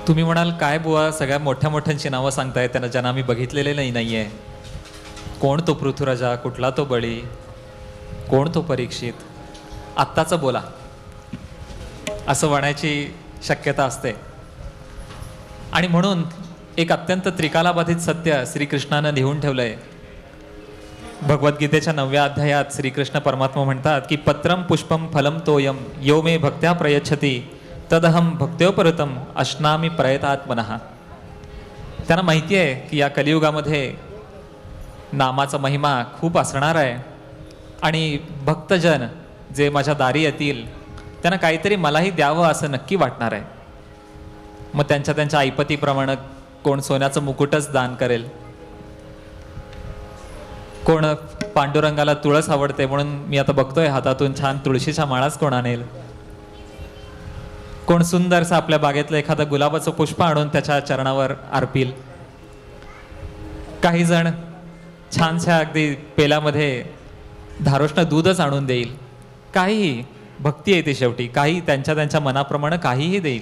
तुम्ही म्हणाल काय बुवा सगळ्या मोठ्या मोठ्यांची नावं सांगताय, त्यांना ज्यांना आम्ही बघितलेले नाही आहे. कोण तो पृथ्वीराजा, कुठला तो बळी, कोण तो परीक्षित, आत्ताचं बोला असं म्हणायची शक्यता असते. आणि म्हणून एक अत्यंत त्रिकालाबाधित सत्य श्रीकृष्णानं लिहून ठेवलंय. भगवद्गीतेच्या 9व्या अध्यायात श्रीकृष्ण परमात्मा म्हणतात की पत्रम पुष्पम फलम तोयम यो मे भक्त्या प्रयच्छती तदहम भक्त्योपरतम अश्नामी प्रयतात्मनः. त्यांना माहिती आहे की या कलियुगामध्ये नामाचा महिमा खूप असणार आहे आणि भक्तजन जे माझ्या दारी येतील त्यांना काहीतरी मलाही द्यावं असं नक्की वाटणार आहे. मग त्यांच्या ऐपतीप्रमाणे कोण सोन्याचं मुकुटच दान करेल, कोण पांडुरंगाला तुळस आवडते म्हणून मी आता बघतोय हातातून छान तुळशीच्या माळाच कोण आणेल, कोण सुंदरसं आपल्या बागेतलं एखादं गुलाबाचं पुष्प आणून त्याच्या चरणावर अर्पील. काही जण छानशा अगदी पेल्यामध्ये धारोष्ण दूधच आणून देईल. काहीही भक्ती येते शेवटी, काही त्यांच्या मनाप्रमाणे काहीही देईल.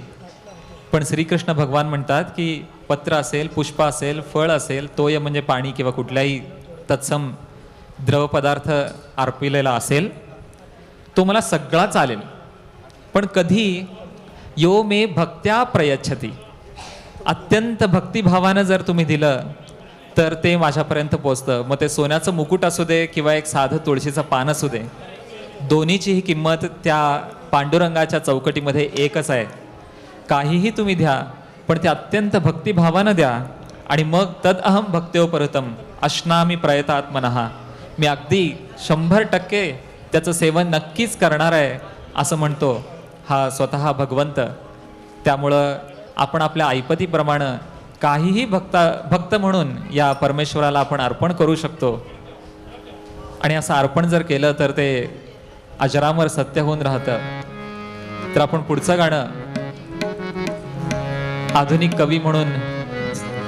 पण श्रीकृष्ण भगवान म्हणतात की पत्र असेल, पुष्प असेल, फळ असेल, तोय म्हणजे पाणी किंवा कुठल्याही तत्सम द्रव पदार्थ अर्पिलेला असेल, तो मला सगळा चालेल. पण कधी यो मे भक्त्या प्रयच्छती, अत्यंत भक्तिभावानं जर तुम्ही दिलं तर ते माझ्यापर्यंत पोचतं. मग ते सोन्याचं मुकुट असू दे किंवा एक साधं तुळशीचं पान असू दे, दोन्हीची ही किंमत त्या पांडुरंगाच्या चौकटीमध्ये एकच आहे. काहीही तुम्ही द्या पण ते अत्यंत भक्तिभावानं द्या आणि मग तद अहम भक्त्योपरतम अश्नामी प्रयतात्मनः, मी अगदी 100% त्याचं सेवन नक्कीच करणार आहे असं म्हणतो हा स्वतः भगवंत. त्यामुळं आपण आपल्या ऐपतीप्रमाणे काहीही भक्त म्हणून या परमेश्वराला आपण अर्पण करू शकतो. आणि असं अर्पण जर केलं तर ते अजरामर सत्य होऊन राहतं. तर आपण पुढचं गाणं आधुनिक कवी म्हणून,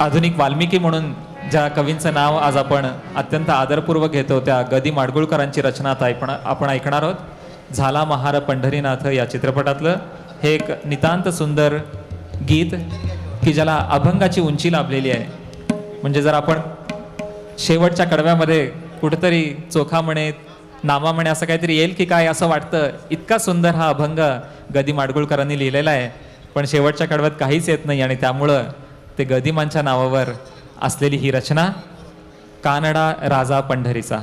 आधुनिक वाल्मिकी म्हणून ज्या कवींचं नाव आज आपण अत्यंत आदरपूर्वक घेतो त्या ग दी माडगुळकरांची रचना आता आपण ऐकणार आहोत. झाला महार पंढरीनाथ या चित्रपटातलं हे एक नितांत सुंदर गीत की ज्याला अभंगाची उंची लाभलेली आहे. म्हणजे जर आपण शेवटच्या कडव्यामध्ये कुठेतरी चोखा म्हणे, नामा म्हणे असं काहीतरी येईल की काय असं वाटतं. इतका सुंदर हा अभंग ग दी माडगुळकरांनी लिहिलेला आहे. पण शेवटच्या कडव्यात काहीच येत नाही आणि त्यामुळं ते गदिमांच्या नावावर असलेली ही रचना कानडा राजा पंढरीचा.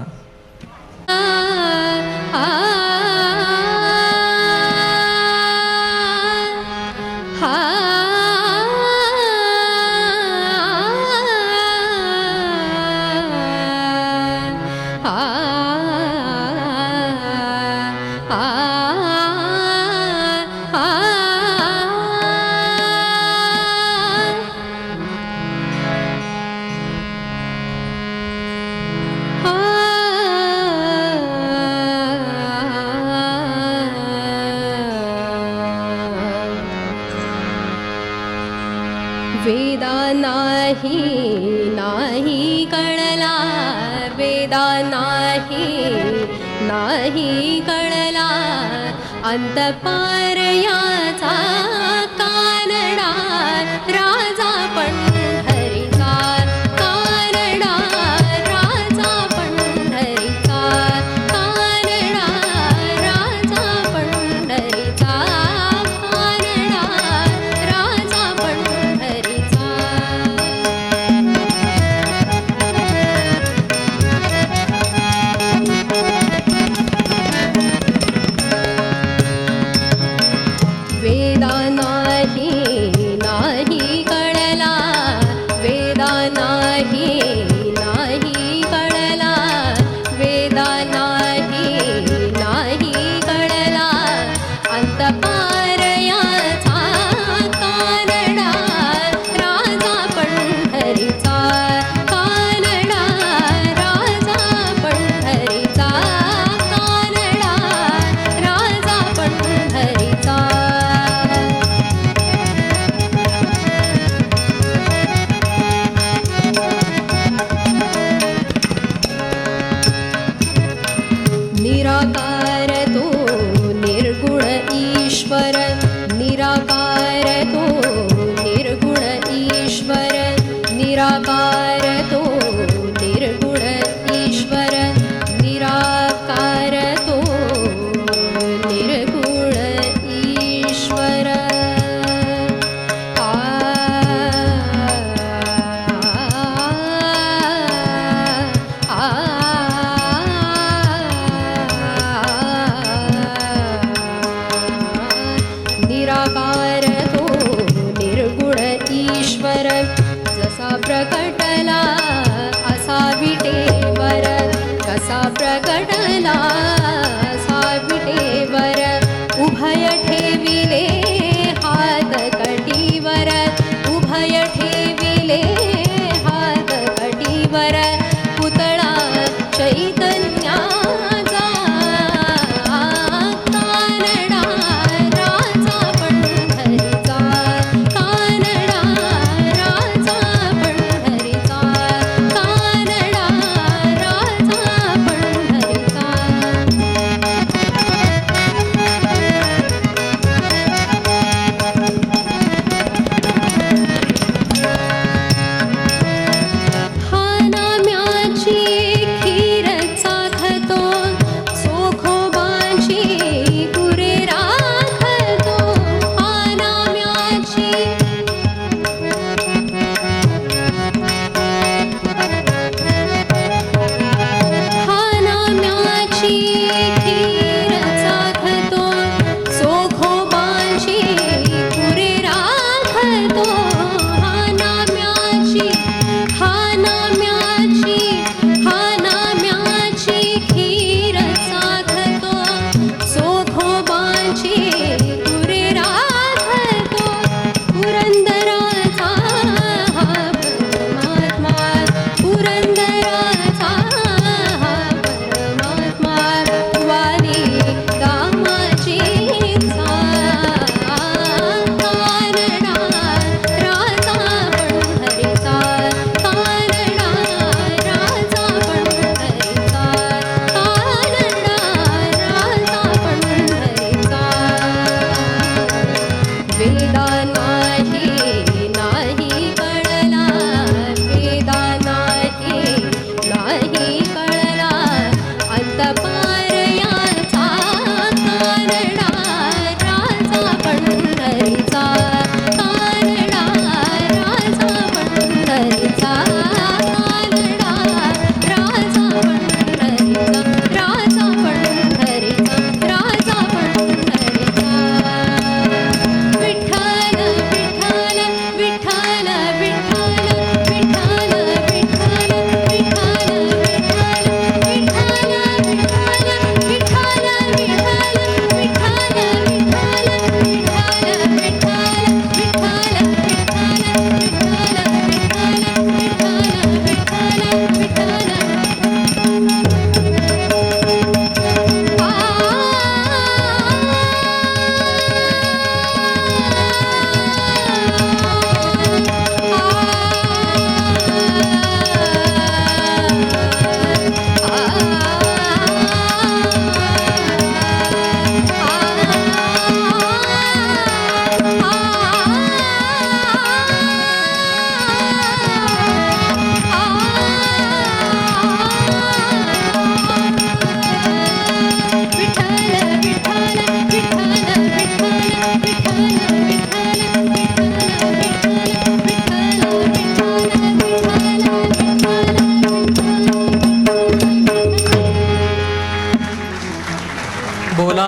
वेदा नाही कळला, वेदा नाही कळला, अंतपार याचा कानडा राजा पंढरीचा, कानडा राजा पंढरीचा, कानडा राजा पंढरीचा, कानडा राजा पंढरीचा. वेदा कटीवर उभय ठेविले हात कटीवर पुतळा चैतन्याचा कानडा राजा पंढरीचा कानडा राजा पंढरीचा कानडा राजा पंढरीचा हा नाम्याची खीर चाखतो चोखोबाची पुरे राखतो हा नाम्याची हा नाम्याची खीर चाखतो चोखोबाची पुरे राखतो हा नाम्याची खीर चाखतो चोखोबाची पुरे राखतो पुरंदराचा हा परमात्मा पुरंदराचा हा परमात्मा वारी दामाचीचा कानडा राजा पंढरीचा कानडा राजा पंढरीचा कानडा राजा पंढरीचा वेदा नाही कळला वेदा नाही कळला अंतपार याचा कानडा राजा पंढरीचा कानडा राजा पंढरीचा कानडा राजा पंढरीचा राजा पंढरीचा राजा पंढरीचा विठ्ठल विठ्ठल विठ्ठल विठ्ठल विठ्ठल विठ्ठल विठ्ठल विठ्ठल विठ्ठल बोला